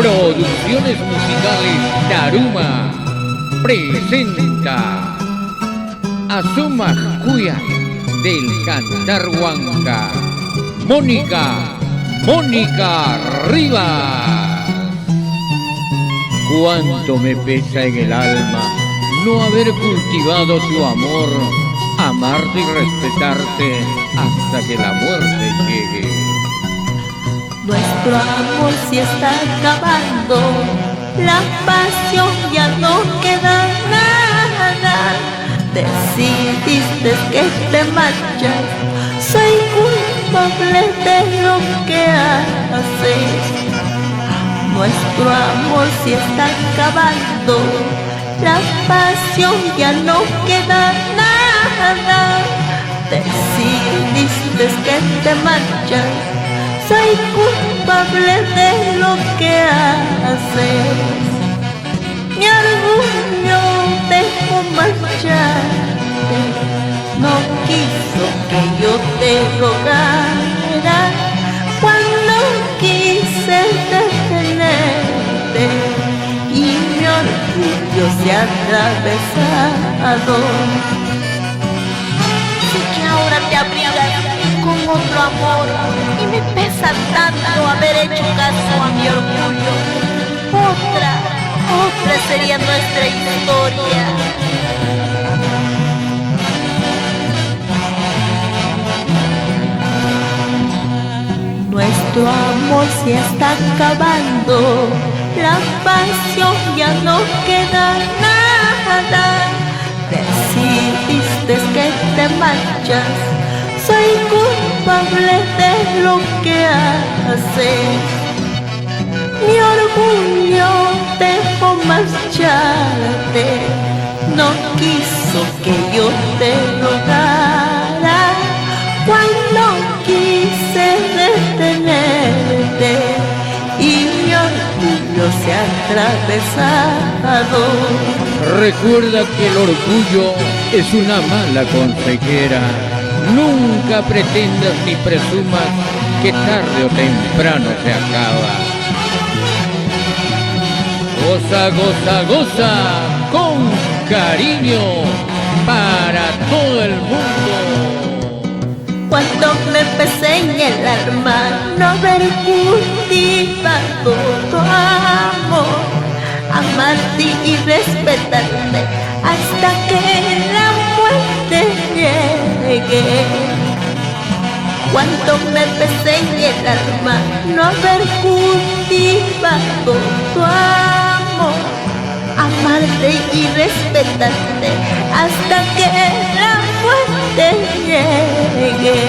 Producciones musicales Taruma presenta Asuma Cuya del Cantar Huanca, Mónica Rivas. Cuánto me pesa en el alma no haber cultivado tu amor, amarte y respetarte hasta que la muerte llegue. Nuestro amor se está acabando, la pasión ya no queda nada. Decidiste que te marchas, soy culpable de lo que haces. Nuestro amor se está acabando, la pasión ya no queda nada. Decidiste que te marchas, soy culpable de lo que haces. Mi orgullo dejó marcharte, no quiso que yo te rogara cuando quise detenerte, y mi orgullo se ha atravesado. Sé que ahora te abrigas con otro amor y me pesa tanto haber hecho caso a mi orgullo. Otra sería nuestra historia. Nuestro amor se está acabando, la pasión ya no queda nada. Decidiste que te marchas, soy culpable de lo que haces. Mi orgullo dejó marcharte, no quiso que yo te rogara cuando quise detenerte, y mi orgullo se ha atravesado. Recuerda que el orgullo es una mala consejera. Nunca pretendas ni presumas que tarde o temprano se acaba. Goza, goza, goza, con cariño para todo el mundo. Cuando me pesé en el alma no haber cultivado tu amor, amarte y respetarte hasta que la muerte llegue. Cuando me pesé en el alma no haber cultivado tu amor, amarte y respetarte hasta que la muerte llegue.